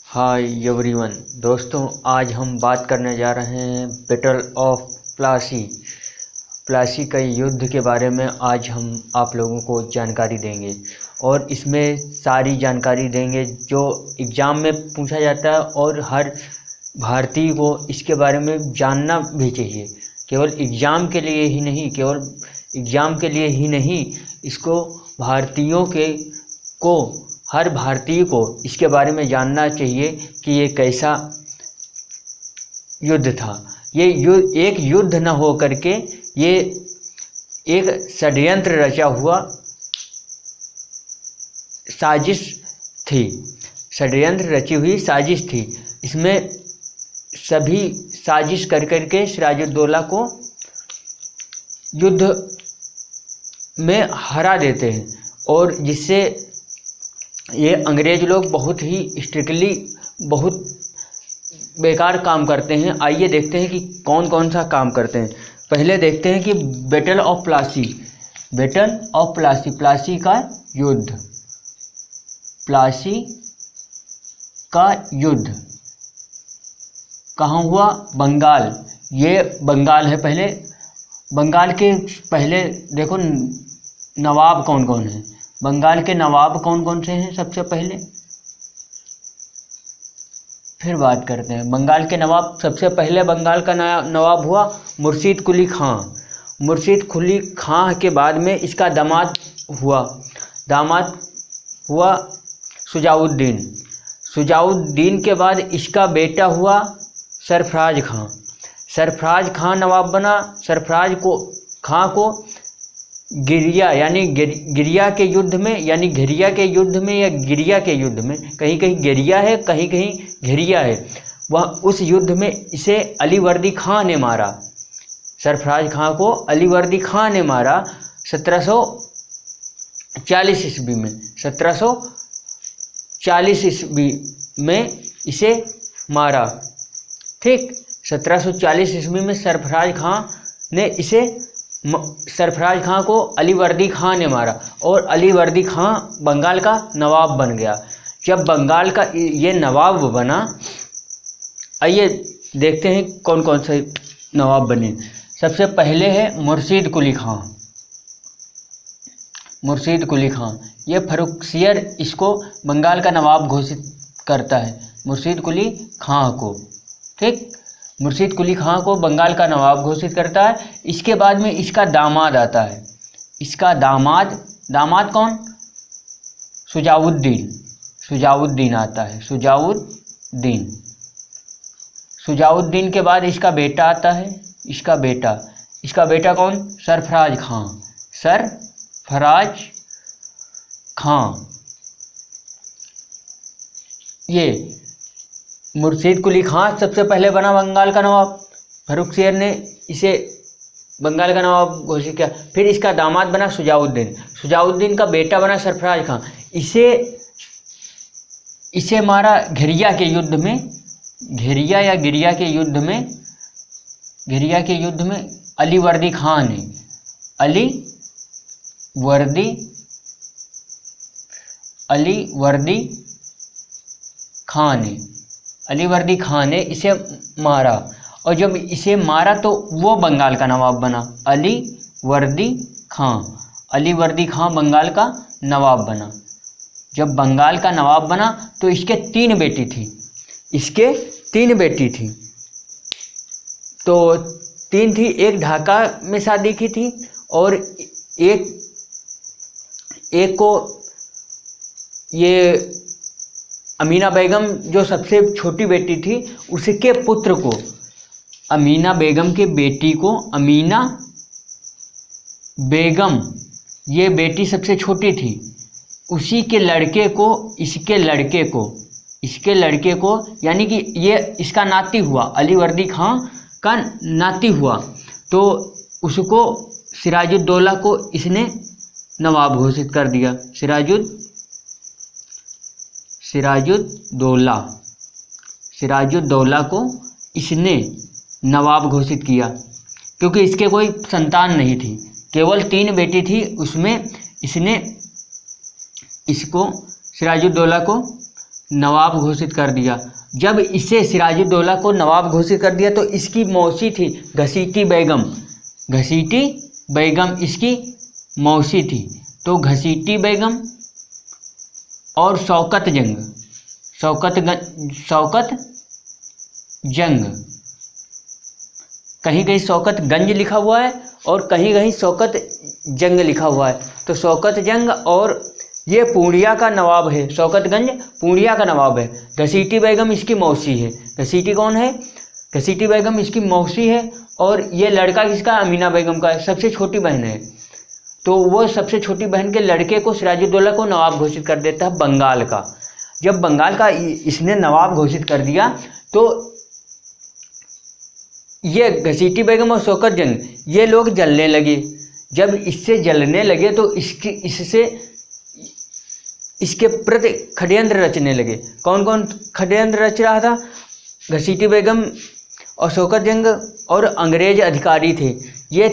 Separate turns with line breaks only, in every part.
Hi everyone दोस्तों, आज हम बात करने जा रहे हैं बैटल ऑफ प्लासी प्लासी का युद्ध के बारे में। आज हम आप लोगों को जानकारी देंगे और इसमें सारी जानकारी देंगे जो एग्ज़ाम में पूछा जाता है और हर भारतीय को इसके बारे में जानना भी चाहिए। केवल एग्ज़ाम के लिए ही नहीं, इसको हर भारतीय को इसके बारे में जानना चाहिए कि ये कैसा युद्ध था। ये एक युद्ध न हो करके ये एक षड्यंत्र रचा हुआ साजिश थी, षड्यंत्र रची हुई साजिश थी। इसमें सभी साजिश कर करके सिराजुद्दौला को युद्ध में हरा देते हैं और जिससे ये अंग्रेज लोग बहुत ही स्ट्रिक्टली बहुत बेकार काम करते हैं। आइए देखते हैं कि कौन कौन सा काम करते हैं। पहले देखते हैं कि बैटल ऑफ प्लासी प्लासी का युद्ध। प्लासी का युद्ध कहाँ हुआ? बंगाल। ये बंगाल है। बंगाल के पहले देखो नवाब कौन कौन है। बंगाल के नवाब कौन कौन से हैं सबसे पहले, फिर बात करते हैं। बंगाल के नवाब, सबसे पहले बंगाल का नवाब हुआ मुर्शीद कुली खां। मुर्शीद कुली खां के बाद में इसका दामाद हुआ शुजाउद्दीन। शुजाउद्दीन के बाद इसका बेटा हुआ सरफराज खां। सरफराज खां नवाब बना। सरफराज खां को गिरिया के युद्ध में या गिरिया के युद्ध में, कहीं कहीं गिरिया है कहीं कहीं घिरिया है, वह उस युद्ध में इसे अलीवर्दी खां ने मारा। सरफराज खां को अलीवर्दी खां ने मारा 1740 ईस्वी में। 1740 ईस्वी में इसे मारा। ठीक, 1740 ईस्वी में सरफराज खां को अलीवर्दी खां ने मारा और अलीवर्दी खां बंगाल का नवाब बन गया। जब बंगाल का ये नवाब बना, आइए देखते हैं कौन कौन से नवाब बने। सबसे पहले है मुर्शीद कुली खां। मुर्शीद कुली खां, ये फर्रुखसियर इसको बंगाल का नवाब घोषित करता है, मुर्शीद कुली खां को। ठीक, मुर्शीद कुली खां को बंगाल का नवाब घोषित करता है। इसके बाद में इसका दामाद आता है। इसका दामाद कौन? शुजाउद्दीन आता है। शुजाउद्दीन के बाद इसका बेटा आता है। इसका बेटा कौन? सरफराज खां। ये मुर्शीद कुली खां सबसे पहले बना बंगाल का नवाब। फर्रुखसियर ने इसे बंगाल का नवाब घोषित किया। फिर इसका दामाद बना शुजाउद्दीन का बेटा बना सरफराज खां। इसे मारा घिरिया के युद्ध में। गिरिया के युद्ध में अलीवर्दी खां ने इसे मारा। और जब इसे मारा तो वो बंगाल का नवाब बना। अलीवर्दी खां बंगाल का नवाब बना। जब बंगाल का नवाब बना तो इसके तीन बेटी थी। तो तीन थी, एक ढाका में शादी की थी और एक को ये अमीना बेगम जो सबसे छोटी बेटी थी उसके पुत्र को, अमीना बेगम के बेटी को अमीना बेगम, ये बेटी सबसे छोटी थी, उसी के लड़के को इसके लड़के को यानी कि ये इसका नाती हुआ, अलीवर्दी खां का नाती हुआ, तो उसको सिराजुद्दौला को इसने नवाब घोषित कर दिया। सिराजुद्दौला को इसने नवाब घोषित किया क्योंकि इसके कोई संतान नहीं थी, केवल तीन बेटी थी। उसमें इसने सिराजुद्दौला को नवाब घोषित कर दिया। जब इसे सिराजुद्दौला को नवाब घोषित कर दिया तो इसकी मौसी थी घसीटी बेगम, घसीटी बेगम इसकी मौसी थी। तो घसीटी बेगम और शौकत जंग, शौकत जंग, कहीं कहीं शौकत गंज लिखा हुआ है और कहीं कहीं शौकत जंग लिखा हुआ है। तो शौकत जंग, और ये पूर्णिया का नवाब है, शौकतगंज पूर्णिया का नवाब है। घसीटी बेगम इसकी मौसी है। घसीटी कौन है? घसीटी बेगम इसकी मौसी है। और ये लड़का किसका? अमीना बेगम का है, सबसे छोटी बहन है। तो वो सबसे छोटी बहन के लड़के को सिराजुद्दौला को नवाब घोषित कर देता है बंगाल का। जब बंगाल का इसने नवाब घोषित कर दिया तो ये घसीटी बेगम और शौकत जंग ये लोग जलने लगे। जब इससे जलने लगे तो इसके प्रति षड्यंत्र रचने लगे। कौन कौन षड्यंत्र रच रहा था? घसीटी बेगम और शौकत जंग और अंग्रेज अधिकारी थे। ये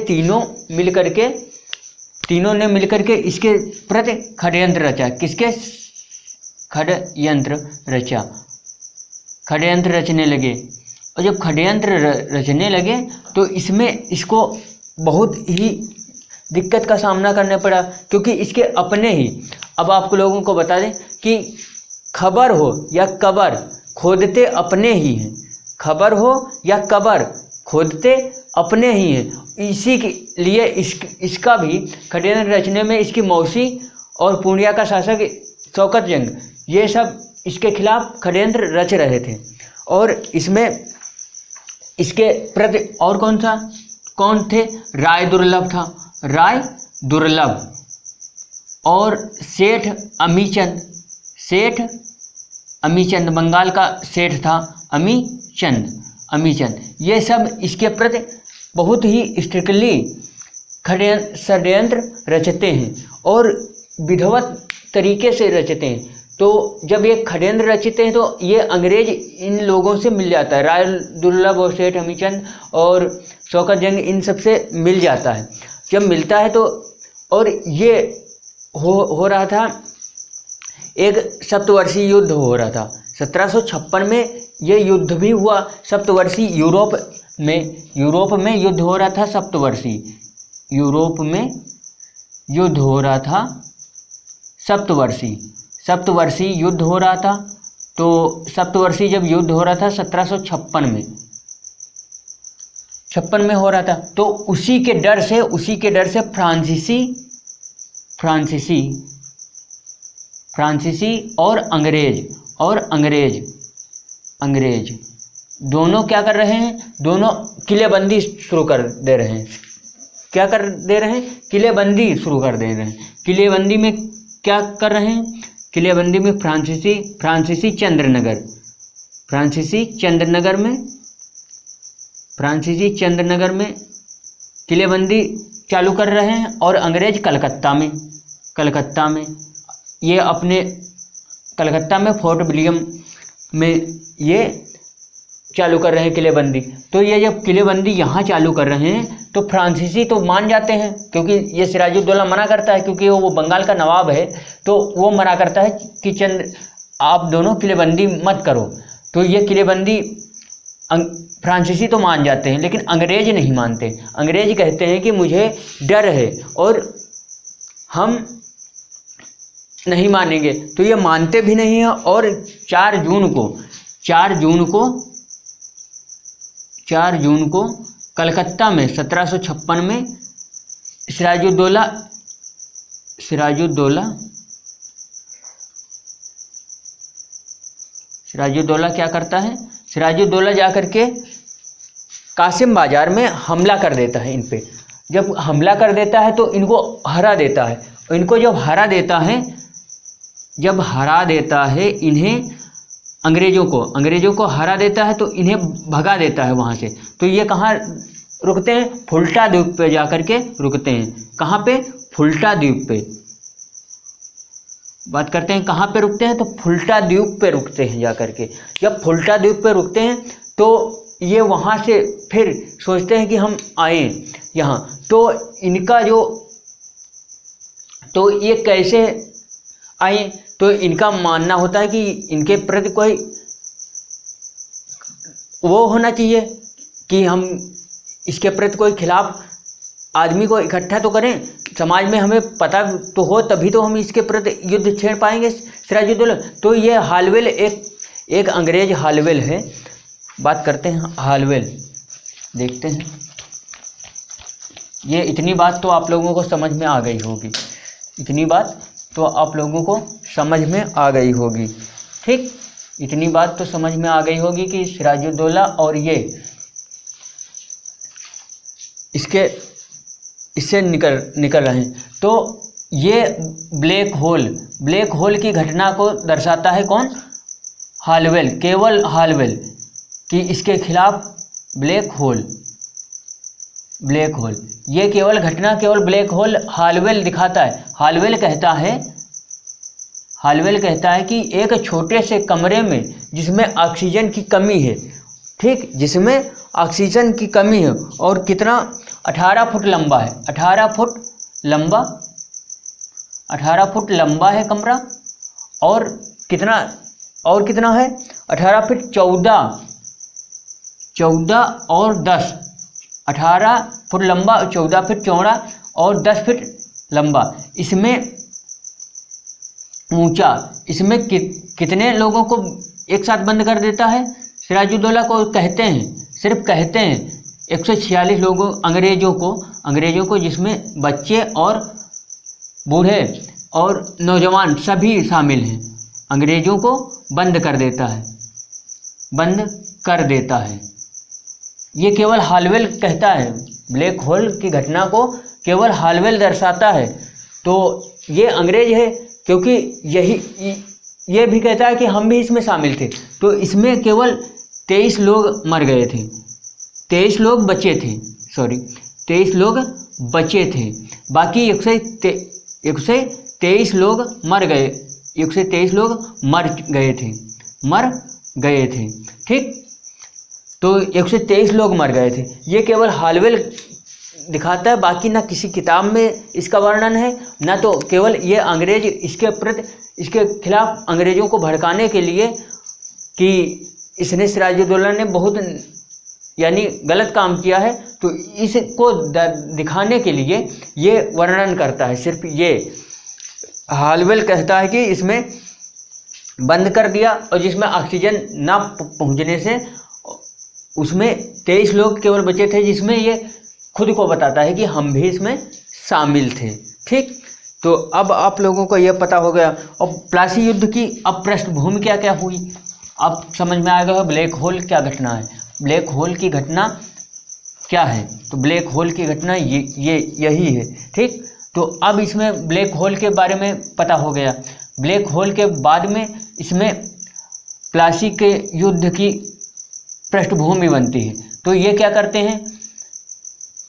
तीनों ने मिलकर के इसके प्रति षड्यंत्र रचा। किसके? षड्यंत्र रचने लगे। और जब षड्यंत्र रचने लगे तो इसमें इसको बहुत ही दिक्कत का सामना करना पड़ा, क्योंकि इसके अपने ही, अब आपको लोगों को बता दें कि खबर हो या कबर खोदते अपने ही हैं, खबर हो या कबर खोदते अपने ही हैं। इसी के लिए इसका भी षड्यंत्र रचने में इसकी मौसी और पूर्णिया का शासक शौकत जंग ये सब इसके खिलाफ षड्यंत्र रच रहे थे। और इसमें इसके प्रति और कौन थे? राय दुर्लभ था, राय दुर्लभ और सेठ अमीचंद बंगाल का सेठ था अमीचंद। ये सब इसके प्रति बहुत ही स्ट्रिक्टली षड्यंत्र रचते हैं और विधिवत तरीके से रचते हैं। तो जब ये षड्यंत्र रचते हैं तो ये अंग्रेज इन लोगों से मिल जाता है, राय दुर्लभ और सेठ अमीचंद और शौकत जंग इन सब से मिल जाता है। जब मिलता है तो और ये हो रहा था, एक सप्तवर्षीय युद्ध हो रहा था 1756 में। ये युद्ध भी हुआ सप्तवर्षीय, यूरोप में युद्ध हो रहा था सप्तवर्षीय, यूरोप में युद्ध हो रहा था सप्तवर्षीय युद्ध हो रहा था। तो सप्तवर्षीय जब युद्ध हो रहा था 1756 में हो रहा था, तो उसी के डर से फ्रांसीसी और अंग्रेज दोनों क्या कर रहे हैं? दोनों किलेबंदी शुरू कर दे रहे हैं। क्या कर दे रहे हैं? किलेबंदी शुरू कर दे रहे हैं। किलेबंदी में क्या कर रहे हैं? किलेबंदी में फ्रांसीसी चंद्रनगर में किलेबंदी चालू कर रहे हैं। और अंग्रेज कलकत्ता में ये अपने कलकत्ता में फोर्ट विलियम में ये चालू कर रहे हैं किलेबंदी। तो ये जब किलेबंदी यहाँ चालू कर रहे हैं तो फ्रांसीसी तो मान जाते हैं, क्योंकि ये सिराजुद्दौला मना करता है, क्योंकि वो बंगाल का नवाब है, तो वो मना करता है कि आप दोनों किलेबंदी मत करो। तो ये किलेबंदी फ्रांसीसी तो मान जाते हैं, लेकिन अंग्रेज नहीं मानते। अंग्रेज कहते हैं कि मुझे डर है और हम नहीं मानेंगे। तो ये मानते भी नहीं हैं। और 4 जून को कलकत्ता में 1756 में सिराजुद्दौला क्या करता है? सिराजुद्दौला जाकर के कासिम बाजार में हमला कर देता है इन पे। जब हमला कर देता है तो इनको हरा देता है। और इनको जब हरा देता है इन्हें अंग्रेजों को हरा देता है तो इन्हें भगा देता है वहाँ से। तो ये कहाँ रुकते हैं? फुल्टा द्वीप पे जाकर के रुकते हैं। कहाँ पे? फुल्टा द्वीप पे। बात करते हैं कहाँ पे रुकते हैं, तो फुल्टा द्वीप पे रुकते हैं जाकर के। जब फुल्टा द्वीप पे रुकते हैं तो ये वहाँ से फिर सोचते हैं कि हम आए यहाँ। तो इनका तो ये कैसे आए? तो इनका मानना होता है कि इनके प्रति कोई वो होना चाहिए कि हम इसके प्रति कोई खिलाफ आदमी को इकट्ठा तो करें, समाज में हमें पता तो हो, तभी तो हम इसके प्रति युद्ध छेड़ पाएंगे सिराजुद्दौला। तो ये हालवेल एक अंग्रेज हालवेल है, बात करते हैं हालवेल, देखते हैं। ये इतनी बात तो आप लोगों को समझ में आ गई होगी, इतनी बात तो आप लोगों को समझ में आ गई होगी, ठीक। इतनी बात तो समझ में आ गई होगी कि सिराजुद्दौला और ये इससे निकल रहे हैं। तो ये ब्लैक होल की घटना को दर्शाता है कौन? हालवेल, केवल हालवेल कि इसके खिलाफ ब्लैक होल, ये केवल घटना केवल ब्लैक होल हालवेल दिखाता है। हालवेल कहता है कि एक छोटे से कमरे में जिसमें ऑक्सीजन की कमी है, ठीक, जिसमें ऑक्सीजन की कमी है, और कितना 18 फुट लंबा है, 18 फुट लंबा है कमरा, और कितना है 18 फुट 14 और 10, 18 फुट लंबा, 14 फुट चौड़ा और 10 फुट लंबा, इसमें ऊंचा। इसमें कितने लोगों को एक साथ बंद कर देता है? सिराजुद्दौला को कहते हैं, सिर्फ कहते हैं 146 लोगों अंग्रेजों को, जिसमें बच्चे और बूढ़े और नौजवान सभी शामिल हैं, अंग्रेजों को बंद कर देता है। ये केवल हालवेल कहता है, ब्लैक होल की घटना को केवल हालवेल दर्शाता है। तो ये अंग्रेज है, क्योंकि ये भी कहता है कि हम भी इसमें शामिल थे। तो इसमें केवल 23 लोग मर गए थे, 23 लोग बचे थे, बाकी 123 लोग मर गए, 123 लोग मर गए थे, ठीक। तो 123 लोग मर गए थे, ये केवल हालवेल दिखाता है, बाकी ना किसी किताब में इसका वर्णन है, ना तो केवल ये अंग्रेज इसके खिलाफ अंग्रेजों को भड़काने के लिए कि इसने सिराजुद्दौला ने बहुत यानी गलत काम किया है, तो इसको दिखाने के लिए ये वर्णन करता है। सिर्फ ये हालवेल कहता है कि इसमें बंद कर दिया, और जिसमें ऑक्सीजन ना पहुंचने से उसमें 23 लोग केवल बचे थे, जिसमें ये खुद को बताता है कि हम भी इसमें शामिल थे, ठीक। तो अब आप लोगों को यह पता हो गया। और प्लासी युद्ध की अब पृष्ठभूमि क्या क्या हुई, अब समझ में आ गया ब्लैक होल क्या घटना है, ब्लैक होल की घटना क्या है। तो ब्लैक होल की घटना यही है, ठीक। तो अब इसमें ब्लैक होल के बारे में पता हो गया। ब्लैक होल के बाद में इसमें प्लासी के युद्ध की पृष्ठभूमि बनती है। तो ये क्या करते हैं,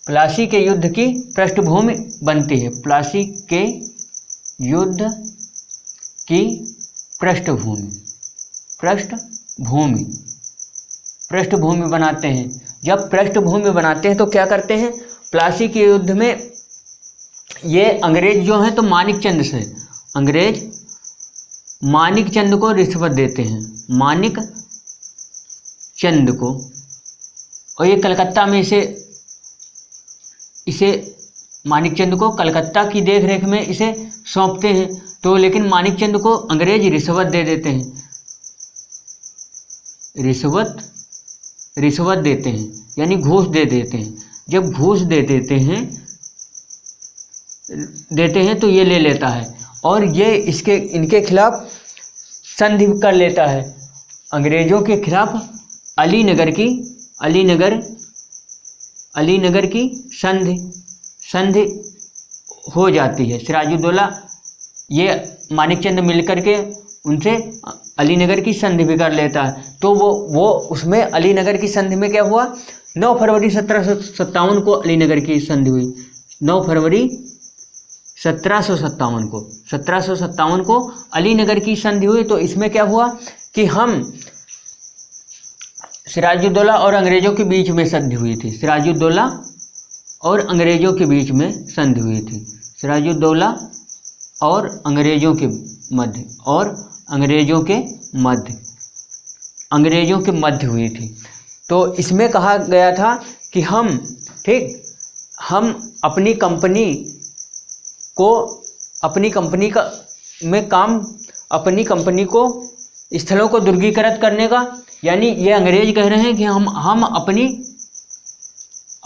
प्लासी के युद्ध की पृष्ठभूमि बनती है, प्लासी के युद्ध की पृष्ठभूमि बनाते हैं। जब पृष्ठभूमि बनाते हैं तो क्या करते हैं, प्लासी के युद्ध में ये अंग्रेज जो हैं तो अंग्रेज मानिक चंद को रिश्वत देते हैं, मानिक चंद को, और ये कलकत्ता में इसे मानिक चंद को कलकत्ता की देखरेख में इसे सौंपते हैं। तो लेकिन मानिक चंद को अंग्रेज रिश्वत दे देते हैं, रिश्वत देते हैं यानी घूस दे देते हैं। जब घूस दे देते हैं तो ये ले लेता है, और ये इनके खिलाफ संधि कर लेता है। अंग्रेजों के खिलाफ अलीनगर की संधि हो जाती है। सिराजुद्दौला ये मानिकचंद मिलकर के उनसे अलीनगर की संधि भी कर लेता है। तो वो उसमें अलीनगर की संधि में क्या हुआ, 9 फरवरी 1757 को अलीनगर की संधि हुई। 9 फरवरी 1757 को अलीनगर की संधि हुई। तो इसमें क्या हुआ कि हम सिराजुद्दौला और अंग्रेजों के बीच में संधि हुई थी, सिराजुद्दौला और अंग्रेजों के बीच में संधि हुई थी, सिराजुद्दौला और अंग्रेजों के मध्य और अंग्रेजों के मध्य हुई थी। तो इसमें कहा गया था कि हम अपनी कंपनी को स्थलों को दुर्गीकृत करने का, यानी ये अंग्रेज कह रहे हैं कि हम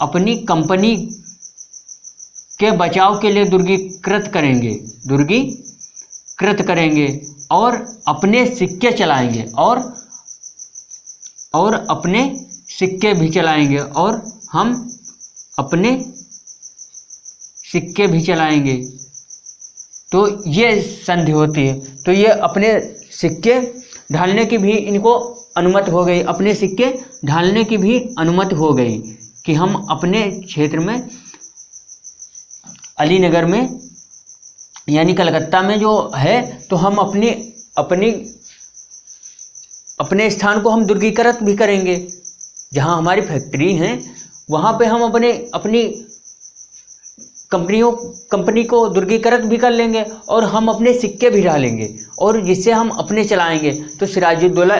अपनी कंपनी के बचाव के लिए दुर्गीकृत करेंगे और अपने सिक्के चलाएंगे और अपने सिक्के भी चलाएंगे और हम अपने सिक्के भी चलाएंगे। तो ये संधि होती है। तो ये अपने सिक्के ढालने की भी इनको अनुमति हो गई, अपने सिक्के ढालने की भी अनुमति हो गई कि हम अपने क्षेत्र में, अलीनगर में यानी कलकत्ता में जो है, तो हम अपने स्थान को हम दुर्गीकृत भी करेंगे। जहां हमारी फैक्ट्री हैं वहां पे हम अपनी कंपनी को दुर्गीकृत भी कर लेंगे और हम अपने सिक्के भी डालेंगे और जिससे हम अपने चलाएंगे। तो सिराजुद्दौला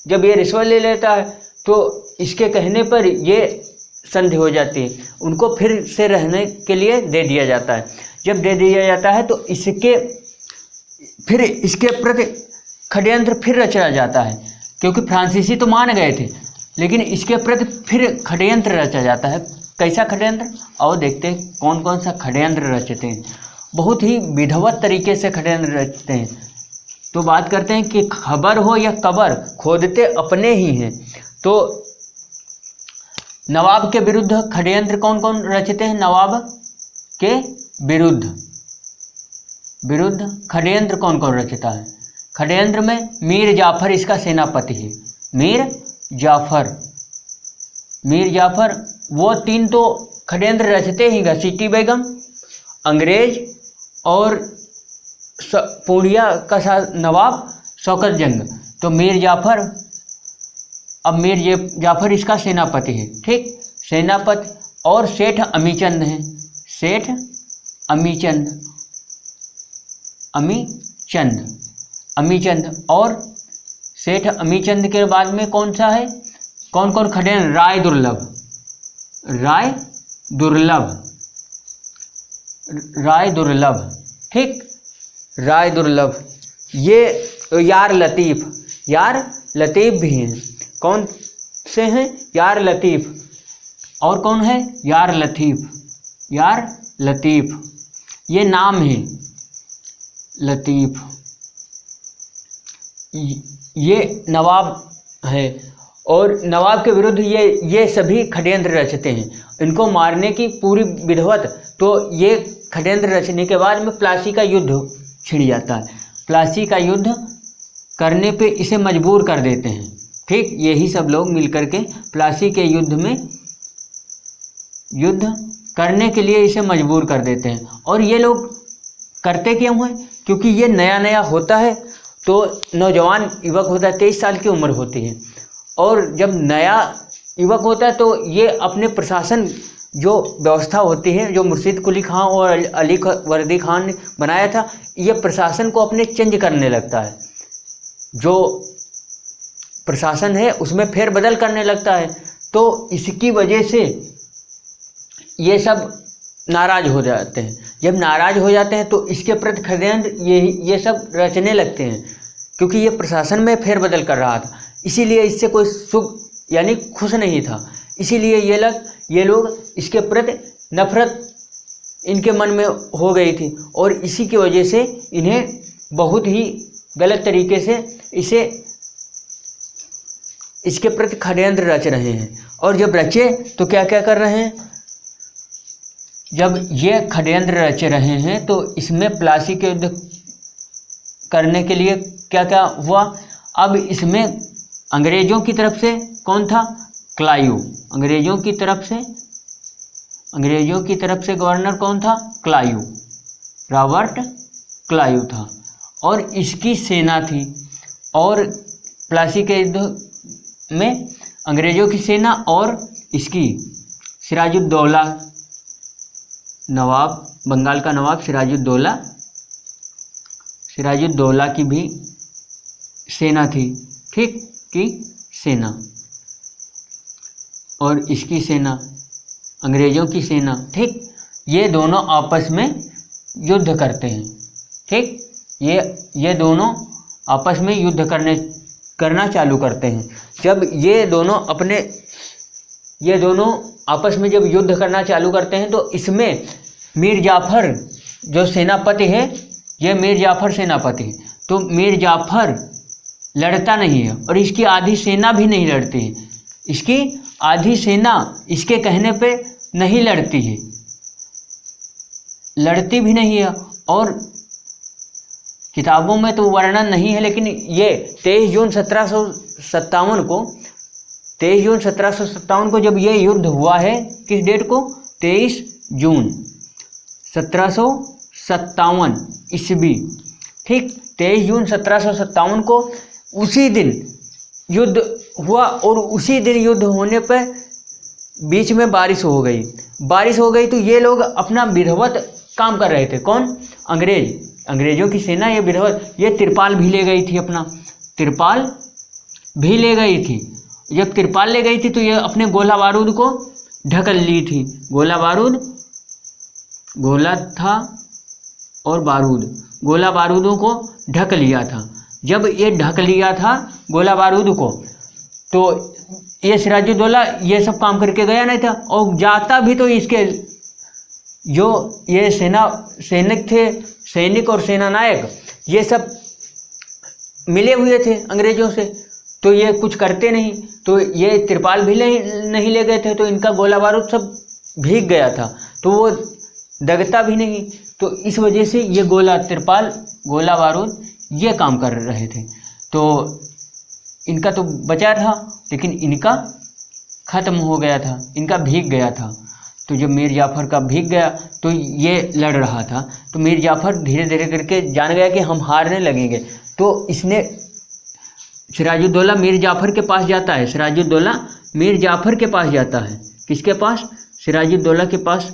जब ये रिश्वत ले लेता है तो इसके कहने पर ये संधि हो जाती है, उनको फिर से रहने के लिए दे दिया जाता है। जब दे दिया जाता है तो इसके प्रति षड्यंत्र फिर रचा जाता है, क्योंकि फ्रांसीसी तो मान गए थे, लेकिन इसके प्रति फिर षड्यंत्र रचा जाता है। कैसा षड्यंत्र, और देखते हैं कौन कौन सा षड्यंत्र रचते हैं। बहुत ही विधिवत तरीके से षड्यंत्र रचते हैं। तो बात करते हैं कि खबर हो या कबर, खोदते अपने ही हैं। तो नवाब के विरुद्ध षड्यंत्र कौन कौन रचते हैं? नवाब के विरुद्ध षड्यंत्र कौन कौन रचता है? षड्यंत्र में मीर जाफर इसका सेनापति है। मीर जाफर वो तीन तो षड्यंत्र रचते ही, घसीटी बेगम, अंग्रेज और पूर्णिया का नवाब शौकत जंग। तो मीर जाफर इसका सेनापति है, ठीक, सेनापति। और सेठ अमीचंद हैं, सेठ अमीचंद और सेठ अमीचंद के बाद में कौन सा है, कौन कौन षड्यंत्र? राय दुर्लभ, ठीक, राय दुर्लभ। ये यार लतीफ भी हैं। कौन से हैं? यार लतीफ। और कौन है? यार लतीफ, ये नाम है लतीफ। ये नवाब है और नवाब के विरुद्ध ये सभी षड्यंत्र रचते हैं, इनको मारने की पूरी विधिवत। तो ये षड्यंत्र रचने के बाद में प्लासी का युद्ध छिड़ जाता है। प्लासी का युद्ध करने पे इसे मजबूर कर देते हैं, ठीक, यही सब लोग मिलकर के प्लासी के युद्ध करने के लिए इसे मजबूर कर देते हैं। और ये लोग करते क्यों हैं? क्योंकि ये नया होता है, तो नौजवान युवक होता है, 23 साल की उम्र होती है, और जब नया युवक होता है तो ये अपने प्रशासन जो व्यवस्था होती है, जो मुर्शिद कुली खां और अली वर्दी खान ने बनाया था, ये प्रशासन को अपने चेंज करने लगता है। जो प्रशासन है उसमें फेरबदल करने लगता है। तो इसकी वजह से ये सब नाराज हो जाते हैं। जब नाराज हो जाते हैं तो इसके प्रति षड्यंत्र ये सब रचने लगते हैं, क्योंकि ये प्रशासन में फेरबदल कर रहा था, इसीलिए इससे कोई यानी खुश नहीं था। इसीलिए ये लोग इसके प्रति नफरत इनके मन में हो गई थी और इसी की वजह से इन्हें बहुत ही गलत तरीके से इसके प्रति षड्यंत्र रच रहे हैं। और जब रचे तो क्या क्या कर रहे हैं? जब ये षड्यंत्र रच रहे हैं तो इसमें प्लासी के युद्ध करने के लिए क्या क्या हुआ? अब इसमें अंग्रेजों की तरफ से कौन था? क्लायू। अंग्रेजों की तरफ से गवर्नर कौन था? क्लायू, रॉबर्ट क्लायू था, और इसकी सेना थी। और प्लासी के युद्ध में अंग्रेजों की सेना और इसकी सिराजुद्दौला नवाब, बंगाल का नवाब सिराजुद्दौला की भी सेना थी, ठीक, की सेना, और इसकी सेना, अंग्रेज़ों की सेना, ठीक, ये दोनों आपस में युद्ध करते हैं, ठीक, ये दोनों आपस में युद्ध करना चालू करते हैं। जब ये दोनों आपस में जब युद्ध करना चालू करते हैं तो इसमें मीर जाफ़र जो सेनापति है, ये मीर जाफ़र सेनापति है, तो मीर जाफ़र लड़ता नहीं है और इसकी आधी सेना भी नहीं लड़ती है, इसकी आधी सेना इसके कहने पे नहीं लड़ती है, लड़ती भी नहीं है। और किताबों में तो वर्णन नहीं है, लेकिन ये 23 जून 1757 को जब ये युद्ध हुआ है, किस डेट को, 23 जून 1757 ईस्वी, ठीक, 23 जून 1757 को उसी दिन युद्ध हुआ। और उसी दिन युद्ध होने पर बीच में बारिश हो गई तो ये लोग अपना विधिवत काम कर रहे थे। कौन? अंग्रेजों की सेना ये विधिवत, ये तिरपाल भी ले गई थी, अपना तिरपाल भी ले गई थी। जब तिरपाल ले गई थी तो ये अपने गोला बारूद को ढक ली थी, गोला था और गोला बारूदों को ढक लिया था। जब ये ढक लिया था गोला बारूद को, तो ये सिराजुद्दौला ये सब काम करके गया नहीं था, और जाता भी तो इसके जो ये सैनिक थे, सैनिक और सेना नायक, ये सब मिले हुए थे अंग्रेजों से, तो ये कुछ करते नहीं, तो ये तिरपाल भी नहीं ले गए थे, तो इनका गोला बारूद सब भीग गया था, तो वो दगता भी नहीं, तो इस वजह से ये तिरपाल गोला बारूद ये काम कर रहे थे। तो इनका तो बचा था, लेकिन इनका ख़त्म हो गया था, इनका भीग गया था। तो जब मीर जाफ़र का भीग गया तो ये लड़ रहा था, तो मीर जाफ़र धीरे धीरे करके जान गया कि हम हारने लगेंगे, तो इसने सिराजुद्दौला मीर जाफ़र के पास जाता है, सिराजुद्दौला मीर जाफ़र के पास जाता है, किसके पास? सिराजुद्दौला के पास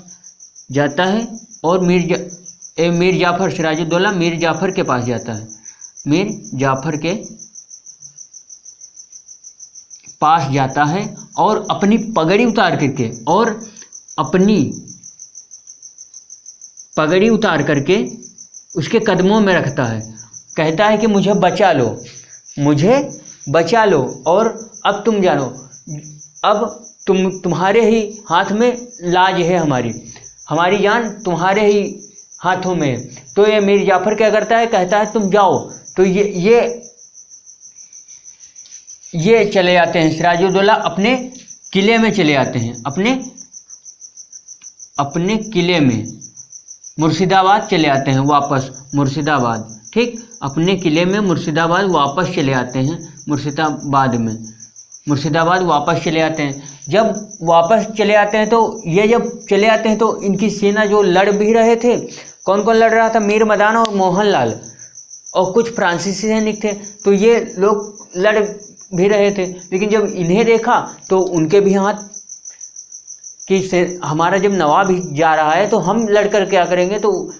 जाता है, और मीर जाफ़र सिराजुद्दौला मीर जाफ़र के पास जाता है, मीर जाफ़र के पास जाता है और अपनी पगड़ी उतार करके उसके कदमों में रखता है, कहता है कि मुझे बचा लो और अब तुम जानो, अब तुम्हारे ही हाथ में लाज है, हमारी जान तुम्हारे ही हाथों में है। तो ये मीर जाफ़र क्या करता है, कहता है तुम जाओ, तो ये चले जाते हैं, सिराजुद्दौला अपने किले में चले जाते हैं, अपने किले में मुर्शिदाबाद चले आते हैं वापस, मुर्शिदाबाद, ठीक, अपने किले में मुर्शिदाबाद वापस चले आते हैं, मुर्शिदाबाद वापस चले आते हैं। जब वापस चले आते हैं तो जब चले आते हैं तो इनकी सेना जो लड़ भी रहे थे, कौन कौन लड़ रहा था? मीर मदान और मोहनलाल और कुछ फ्रांसीसी सैनिक थे, तो ये लोग लड़ भी रहे थे। लेकिन जब इन्हें देखा तो उनके भी हाथ कि हमारा जब नवाब ही जा रहा है तो हम लड़कर क्या करेंगे, तो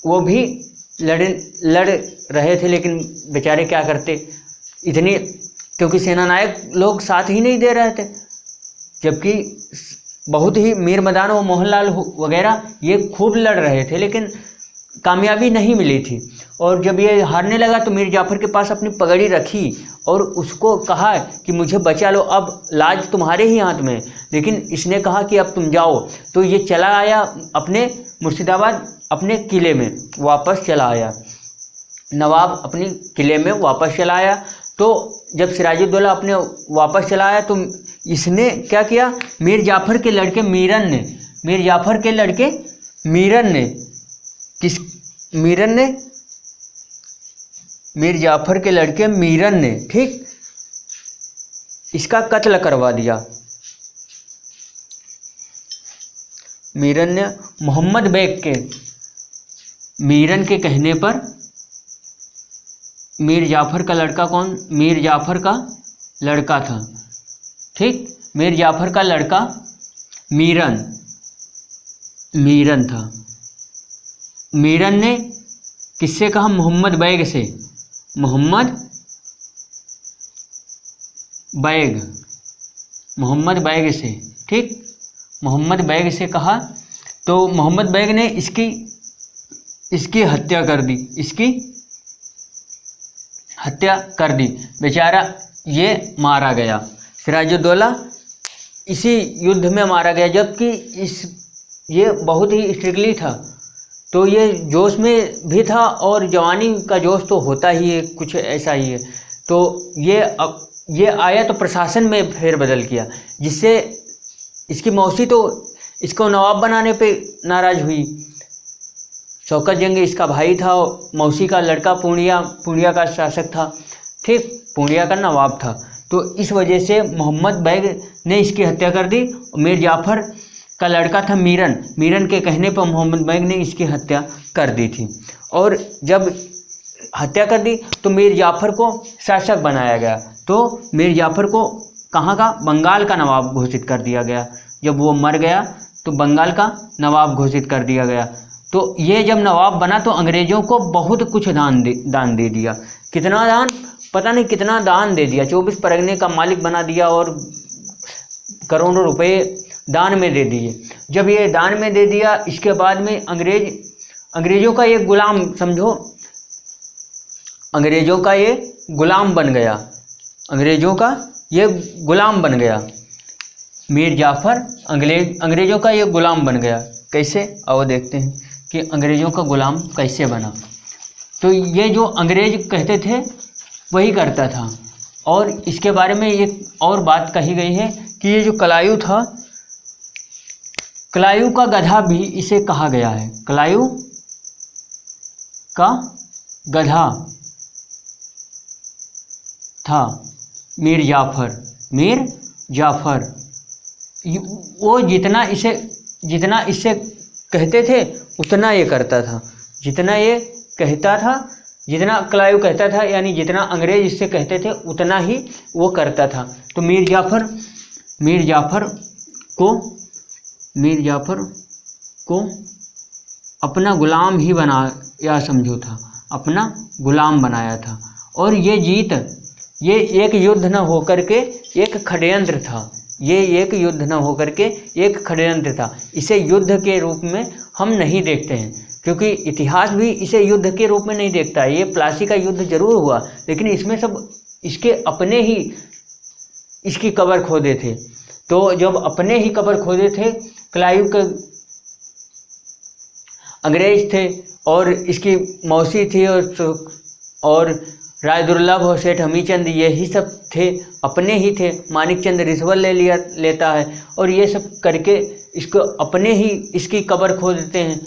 वो भी लड़ रहे थे, लेकिन बेचारे क्या करते, इतनी, क्योंकि सेना नायक लोग साथ ही नहीं दे रहे थे, जबकि बहुत ही मीर मदान और मोहनलाल वगैरह ये खूब लड़ रहे थे, लेकिन कामयाबी नहीं मिली थी। और जब ये हारने लगा तो मीर जाफ़र के पास अपनी पगड़ी रखी और उसको कहा कि मुझे बचा लो, अब लाज तुम्हारे ही हाथ में। लेकिन इसने कहा कि अब तुम जाओ, तो ये चला आया अपने मुर्शिदाबाद, अपने किले में वापस चला आया, नवाब अपने किले में वापस चला आया। तो जब सिराजुद्दौला अपने वापस चला आया तो इसने क्या किया, मीर जाफ़र के लड़के मीरन ने मीर जाफ़र के लड़के मीरन ने, ठीक, इसका कत्ल करवा दिया। मीरन ने मोहम्मद बेग के, मीरन के कहने पर मीर जाफ़र का लड़का कौन? मीर जाफ़र का लड़का था, ठीक, मीर जाफ़र का लड़का मीरन था। मीरन ने किससे कहा? मोहम्मद बैग से। मोहम्मद बैग, मोहम्मद बैग से, ठीक, मोहम्मद बैग से कहा। तो मोहम्मद बैग ने इसकी हत्या कर दी, इसकी हत्या कर दी। बेचारा ये मारा गया, सिराजुद्दौला इसी युद्ध में मारा गया, जबकि ये बहुत ही स्ट्रिक्टली था। तो ये जोश में भी था, और जवानी का जोश तो होता ही है, कुछ ऐसा ही है। तो ये आया तो प्रशासन में फेरबदल किया, जिससे इसकी मौसी तो इसको नवाब बनाने पे नाराज़ हुई। शौकत जंग इसका भाई था, मौसी का लड़का पूर्णिया का शासक था, ठीक, पूर्णिया का नवाब था। तो इस वजह से मोहम्मद बैग ने इसकी हत्या कर दी। मीर जाफ़र का लड़का था मीरन के कहने पर मोहम्मद बैग ने इसकी हत्या कर दी थी। और जब हत्या कर दी तो मीर जाफ़र को शासक बनाया गया। तो मीर जाफ़र को कहाँ का? बंगाल का नवाब घोषित कर दिया गया। जब वो मर गया तो बंगाल का नवाब घोषित कर दिया गया। तो ये जब नवाब बना तो अंग्रेज़ों को बहुत कुछ दान दे दिया। कितना दान? पता नहीं कितना दान दे दिया। 24 परगने का मालिक बना दिया और करोड़ों रुपए दान में दे दिए। जब ये दान में दे दिया, इसके बाद में अंग्रेज़ों का ये गुलाम समझो, अंग्रेज़ों का ये गुलाम बन गया, अंग्रेज़ों का ये गुलाम बन गया। मीर जाफ़र अंग्रेज़ों का ये गुलाम बन गया। कैसे? आओ देखते हैं कि अंग्रेज़ों का गुलाम कैसे बना। तो ये जो अंग्रेज़ कहते थे वही करता था। और इसके बारे में एक और बात कही गई है कि ये जो कलायु था, कलायु का गधा भी इसे कहा गया है। कलायु का गधा था मीर जाफ़र। वो जितना इससे कहते थे उतना ये करता था, जितना ये कहता था, जितना कलायु कहता था, यानी जितना अंग्रेज इससे कहते थे उतना ही वो करता था। तो मीर जाफ़र को अपना गुलाम ही बनाया समझो था, अपना गुलाम बनाया था। और ये जीत, ये एक युद्ध न होकर के एक षड्यंत्र था, ये एक युद्ध न होकर के एक षड्यंत्र था। इसे युद्ध के रूप में हम नहीं देखते हैं, क्योंकि इतिहास भी इसे युद्ध के रूप में नहीं देखता है। ये प्लासी का युद्ध जरूर हुआ, लेकिन इसमें सब इसके अपने ही इसकी कब्र खोदे थे। तो जब अपने ही कब्र खोदे थे, कलायु के अंग्रेज थे और इसकी मौसी थी और राय दुर्लभ और सेठ हमीचंद, यही सब थे, अपने ही थे। मानिक चंद रिश्वत लेता है और ये सब करके इसको अपने ही इसकी कब्र खोद देते हैं।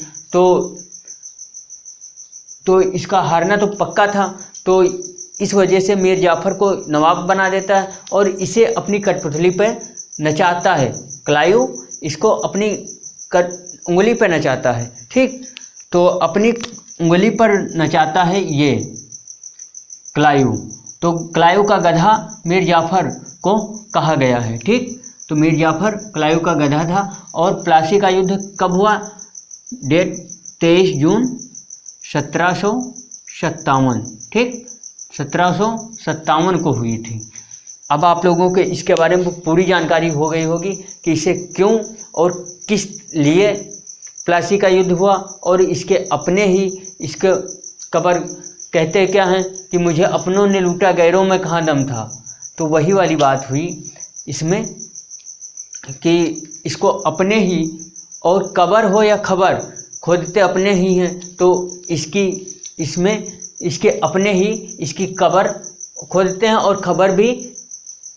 तो इसका हारना तो पक्का था। तो इस वजह से मीर जाफ़र को नवाब बना देता है और इसे अपनी कठपुतली पर नचाता है। कलायु इसको अपनी उंगली पर नचाता है, ठीक। तो अपनी उंगली पर नचाता है ये कलायु। तो कलायु का गधा मीर जाफ़र को कहा गया है, ठीक। तो मीर जाफ़र कलायु का गधा था। और प्लासी का युद्ध कब हुआ? डेट 23 जून 1757, ठीक, 1757 को हुई थी। अब आप लोगों के इसके बारे में पूरी जानकारी हो गई होगी कि इसे क्यों और किस लिए प्लासी का युद्ध हुआ। और इसके अपने ही इसके कब्र कहते क्या हैं कि मुझे अपनों ने लूटा, गैरों में कहाँ दम था। तो वही वाली बात हुई इसमें कि इसको अपने ही, और कब्र हो या खबर, खोदते अपने ही हैं। तो इसके अपने ही इसकी कब्र खोदते हैं और खबर भी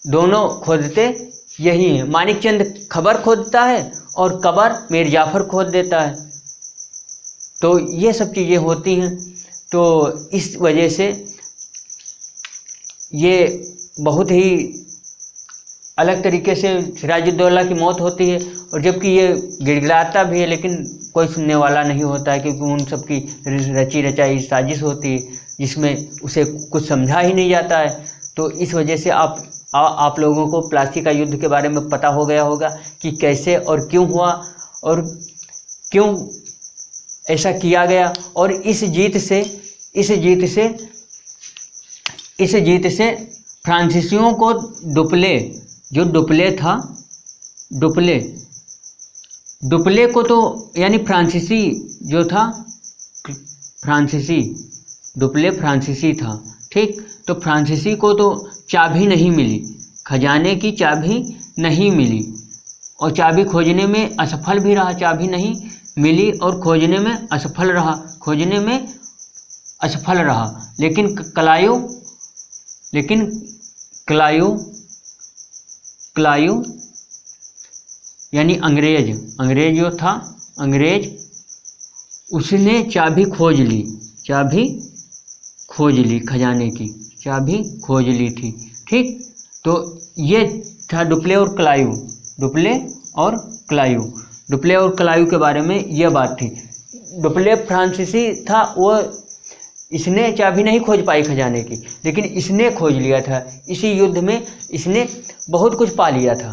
दोनों खोदते यही हैं। मानिक चंद खबर खोदता है और कब्र मीर जाफ़र खोद देता है। तो ये सब चीज़ें होती हैं। तो इस वजह से ये बहुत ही अलग तरीके से सिराजुद्दौला की मौत होती है। और जबकि ये गिड़गिड़ाता भी है, लेकिन कोई सुनने वाला नहीं होता है, क्योंकि उन सब की रची रचाई साजिश होती है जिसमें उसे कुछ समझा ही नहीं जाता है। तो इस वजह से आप लोगों को प्लासी का युद्ध के बारे में पता हो गया होगा कि कैसे और क्यों हुआ और क्यों ऐसा किया गया। और इस जीत से इस जीत से फ्रांसीसियों को डुप्ले को तो यानी फ्रांसीसी जो था, डुप्ले फ्रांसीसी था, ठीक। तो फ्रांसीसी को तो चाबी नहीं मिली, खजाने की चाबी नहीं मिली, और चाबी खोजने में असफल भी रहा, चाबी नहीं मिली और खोजने में असफल रहा। लेकिन क्लायो यानी अंग्रेज जो था, उसने चाबी खोज ली, खजाने की चाबी खोज ली थी, ठीक। तो ये था डुप्ले और क्लायो के बारे में ये बात थी। डुप्ले फ्रांसीसी था, वो इसने चाबी नहीं खोज पाई खजाने की, लेकिन इसने खोज लिया था। इसी युद्ध में इसने बहुत कुछ पा लिया था।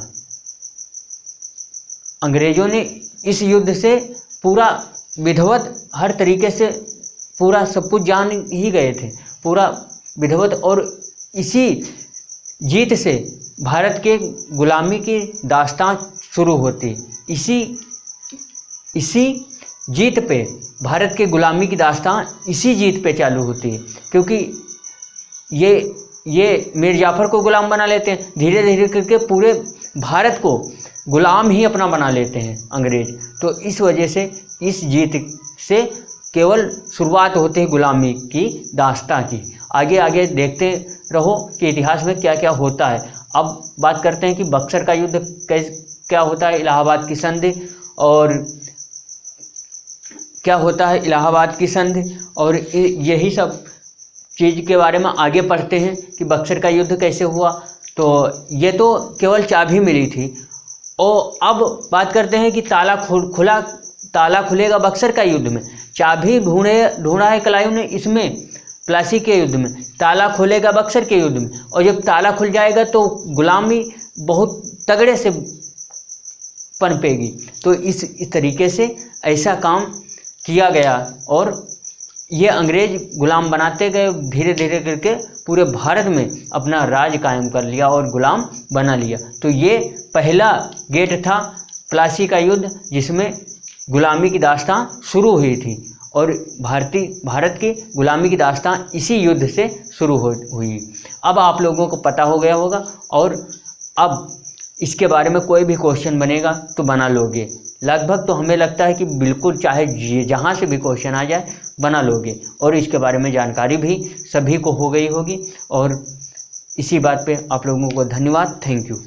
अंग्रेजों ने इस युद्ध से पूरा विधिवत हर तरीके से पूरा सब कुछ जान ही गए थे, पूरा विधिवत। और इसी जीत से भारत के गुलामी की दास्तां शुरू होती। इसी जीत पे भारत के गुलामी की दास्तां इसी जीत पे चालू होती है, क्योंकि ये मीर जाफर को गुलाम बना लेते हैं, धीरे धीरे करके पूरे भारत को गुलाम ही अपना बना लेते हैं अंग्रेज। तो इस वजह से इस जीत से केवल शुरुआत होती है गुलामी की दास्तां की। आगे आगे देखते रहो कि इतिहास में क्या क्या होता है। अब बात करते हैं कि बक्सर का युद्ध क्या होता है, इलाहाबाद की संधि, और क्या होता है इलाहाबाद की संधि, और यही सब चीज़ के बारे में आगे पढ़ते हैं कि बक्सर का युद्ध कैसे हुआ। तो ये तो केवल चाबी मिली थी। और अब बात करते हैं कि ताला खुलेगा बक्सर का युद्ध में। चाबी ढूंढा है क्लाइव ने इसमें प्लासी के युद्ध में, ताला खुलेगा बक्सर के युद्ध में। और जब ताला खुल जाएगा तो गुलामी बहुत तगड़े से पनपेगी। तो इस तरीके से ऐसा काम किया गया, और ये अंग्रेज गुलाम बनाते गए, धीरे धीरे करके पूरे भारत में अपना राज कायम कर लिया और गुलाम बना लिया। तो ये पहला गेट था प्लासी का युद्ध, जिसमें गुलामी की दास्तां शुरू हुई थी, और भारत की गुलामी की दास्तां इसी युद्ध से शुरू हुई। अब आप लोगों को पता हो गया होगा, और अब इसके बारे में कोई भी क्वेश्चन बनेगा तो बना लोगे। लगभग तो हमें लगता है कि बिल्कुल चाहे जहाँ से भी क्वेश्चन आ जाए बना लोगे, और इसके बारे में जानकारी भी सभी को हो गई होगी। और इसी बात पे आप लोगों को धन्यवाद, थैंक यू।